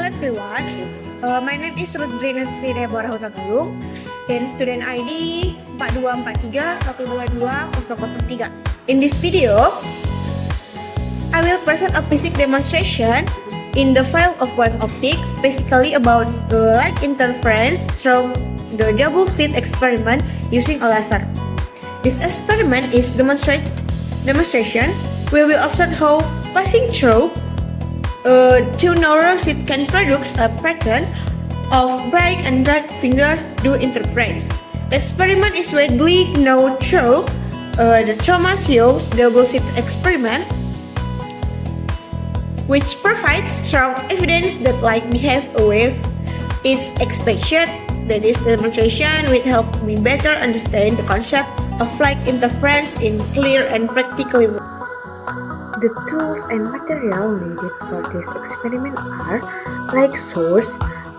everyone. My name is Slit Slit dan student ID 4243122003. In this video, I will present a basic demonstration in the field of wave optics, basically about light interference through the double slit experiment using a laser. This experiment is demonstration. We will observe how passing through two narrow slit can produce a pattern of bright and dark fingers due interference. The experiment is widely known through the Thomas-Young's double slit experiment, which provides strong evidence that light behaves a wave. It's expected that this demonstration will help me better understand the concept of light interference in clear and practical way. The tools and material needed for this experiment are light source,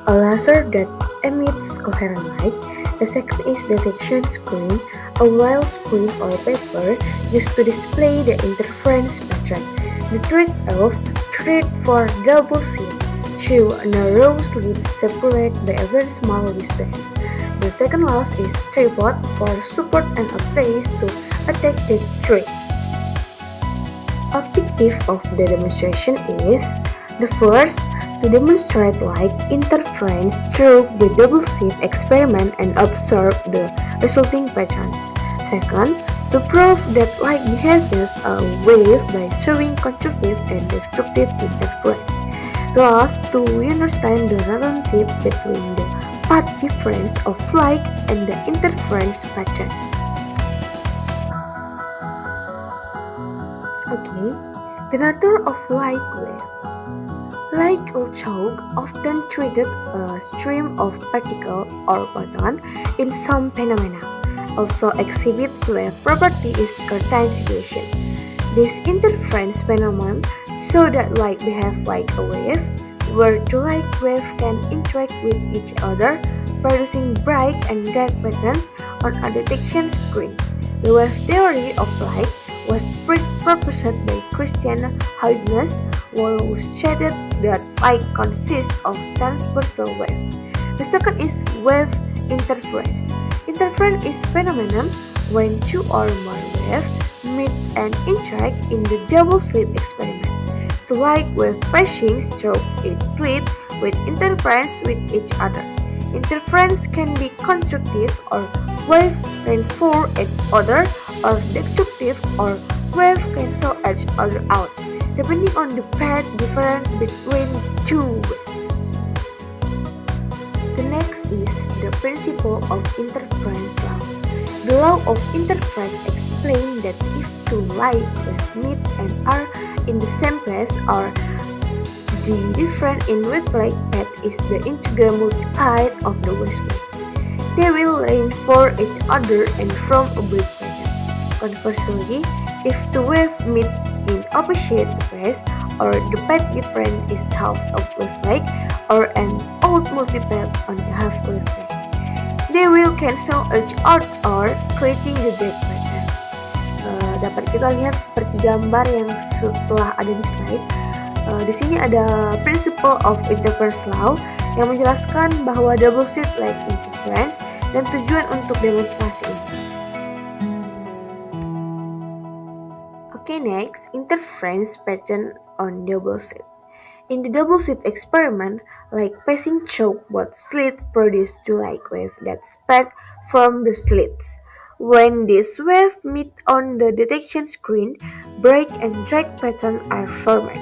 a laser that emits coherent light. The second is detection screen, a wire screen or paper used to display the interference pattern. The third thread for double slit, two narrow slits separated by a very small distance. The second last is tripod for support and a base to attach the thread. Objective of the demonstration is the first, to demonstrate light interference through the double slit experiment and observe the resulting patterns. Second, to prove that light behaves a wave by showing constructive and destructive interference. Last, to understand the relationship between the path difference of light and the interference pattern. Okay, the nature of light wave. Light shock often treated a stream of particle or photon in some phenomena. Also exhibit wave property is curtain situation. This interference phenomenon show that light behave like a wave, where two light waves can interact with each other, producing bright and dark patterns on a detection screen. The wave theory of light was first proposed by Christian Huygens, who stated that light consists of transversal wave. The second is wave interference. Interference is phenomenon when two or more waves meet and interact in the double slit experiment. Two light waves passing through each slit with interference with each other. Interference can be constructive or wave reinforce each other, or destructive or wave cancel each other out, depending on the path difference between two waves. The next is the principle of interference law. The law of interference explains that if two light waves meet and are in the same place, or the difference in wavelength path is the integral multiplied of the wavelength, they will reinforce each other and form a bright pattern. Conversely, if the waves meet in opposite phase, or the path difference is half of wavelength, or an odd multiple on the half wavelength, they will cancel each other or creating the dark pattern. Dapat kita lihat seperti gambar yang setelah ada di slide. Di sini ada principle of interference law yang menjelaskan bahwa double slit light interference dan tujuan untuk demonstrasi ini. Okay, next, interference pattern on double slit. In the double slit experiment, light passing through both slits produce two light waves that spread from the slits. When these waves meet on the detection screen, bright and dark patterns are formed.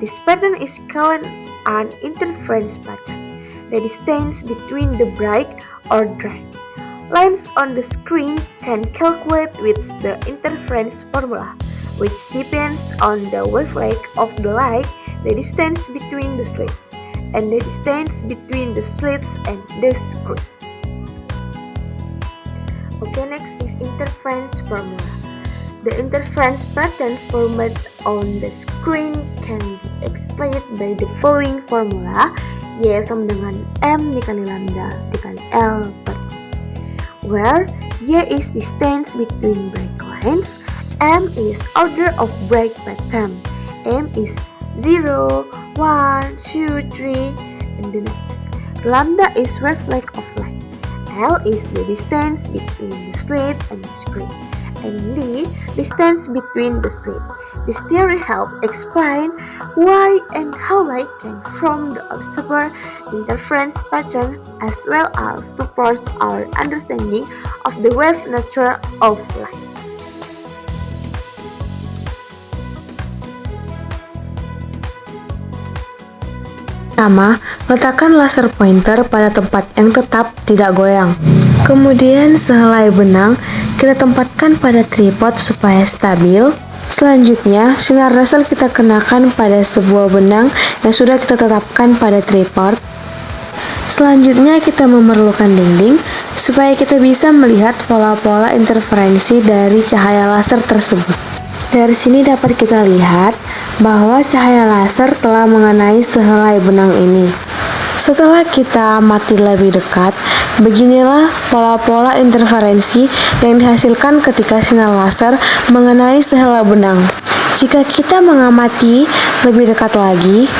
This pattern is called an interference pattern. The distance between the bright or dark lines on the screen can calculate with the interference formula, which depends on the wavelength of the light, the distance between the slits, and the distance between the slits and the screen. Okay, next is interference formula. The interference pattern formed on the screen can be explained by the following formula, Y sama dengan M dikali lambda dikali L per T, where Y is distance between bright lines, M is order of bright pattern, M is 0, 1, 2, 3, and the next. Lambda is wavelength of light. L is the distance between the slit and the screen, and D distance between the slit. This theory helps explain why and how light came from the observer interference pattern, as well as supports our understanding of the wave nature of light. Pertama, letakkan laser pointer pada tempat yang tetap tidak goyang. Kemudian sehelai benang kita tempatkan pada tripod supaya stabil. Selanjutnya, sinar laser kita kenakan pada sebuah benang yang sudah kita tetapkan pada tripod. Selanjutnya kita memerlukan dinding supaya kita bisa melihat pola-pola interferensi dari cahaya laser tersebut. Dari sini dapat kita lihat bahwa cahaya laser telah mengenai sehelai benang ini. Setelah kita amati lebih dekat, beginilah pola-pola interferensi yang dihasilkan ketika sinar laser mengenai sehelai benang. Jika kita mengamati lebih dekat lagi,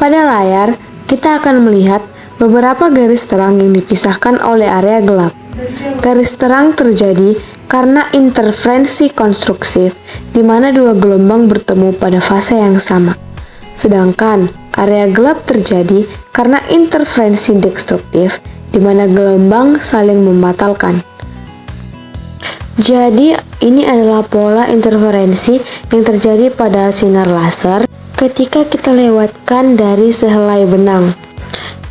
pada layar kita akan melihat beberapa garis terang yang dipisahkan oleh area gelap. Garis terang terjadi karena interferensi konstruktif, di mana dua gelombang bertemu pada fase yang sama. Sedangkan area gelap terjadi karena interferensi destruktif, di mana gelombang saling membatalkan. Jadi, ini adalah pola interferensi yang terjadi pada sinar laser ketika kita lewatkan dari sehelai benang.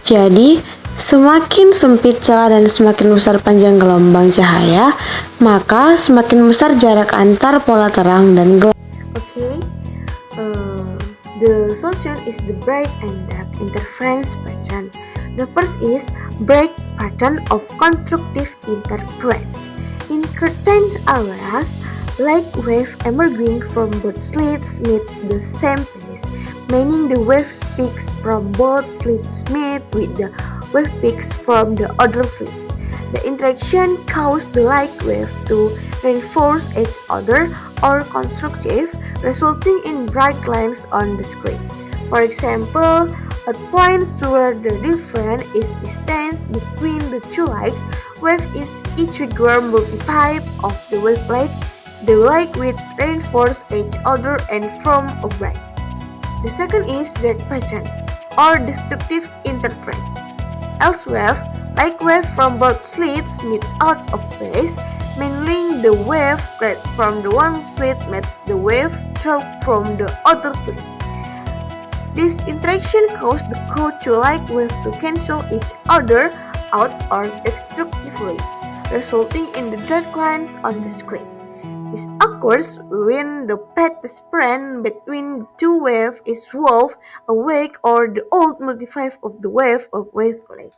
Jadi, semakin sempit celah dan semakin besar panjang gelombang cahaya, maka semakin besar jarak antar pola terang dan gelap. Okay, the solution is the bright and dark interference pattern. The first is bright pattern of constructive interference. In certain areas, light wave emerging from both slits meet the same place, meaning the wave peaks from both slits meet with the wave peaks from the other slit. The interaction causes the light wave to reinforce each other or constructive, resulting in bright lines on the screen. For example, at points where the difference is distance between the two lights, wave is each figure multiplied of the wavelength. The light will reinforce each other and form a bright. The second is jet pattern or destructive interference. Elsewhere, light wave from both slits meet out of phase, meaning the wave spread from the one slit meets the wave drop from the other slit. This interaction causes the two light waves to cancel each other out or destructively, resulting in the dark lines on the screen. This occurs when the path span between the two waves is wolf, awake, or the old multiplied of the wave of wavelength.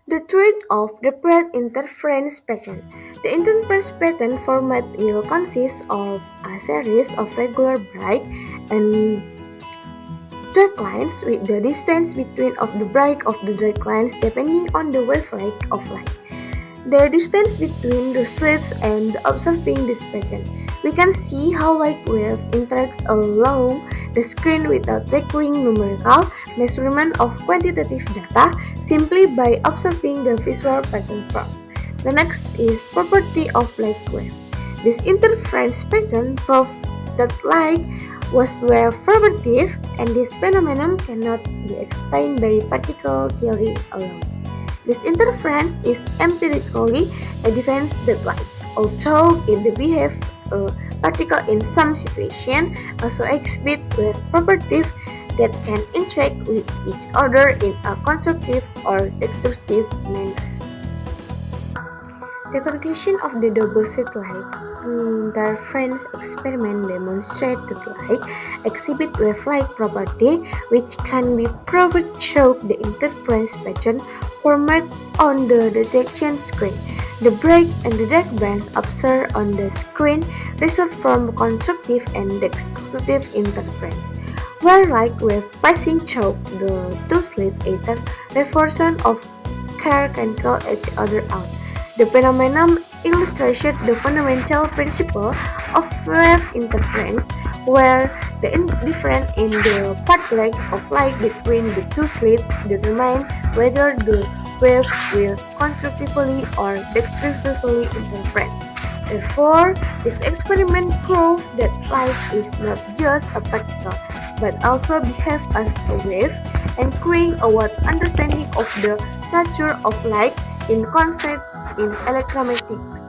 The truth of the bright interference pattern. The interference pattern format will consist of a series of regular bright and dark lines with the distance between of the bright of the dark lines depending on the wavelength of light. The distance between the slits and observing this pattern. We can see how light wave interacts along the screen without requiring numerical measurement of quantitative data, simply by observing the visual pattern from. The next is property of light wave. This interference pattern proves that light was wave property, and this phenomenon cannot be explained by particle theory alone. This interference is empirically evidence that light, although it behaves a particle in some situations, also exhibit wave properties that can interact with each other in a constructive or destructive manner. The conclusion of the double-slit light interference experiment demonstrates that light exhibits wave-like property, which can be proved through the interference pattern formed on the detection screen. The bright and the dark bands observed on the screen result from constructive and destructive interference, where light wave passing through the two slits either reflection of care cancel each other out. The phenomenon illustrates the fundamental principle of wave interference, where the difference in the path length of light between the two slits determine whether the wave will constructively or destructively interfere. Therefore, this experiment proved that light is not just a particle, but also behaves as a wave, anchoring our understanding of the nature of light in concept in electromagnetic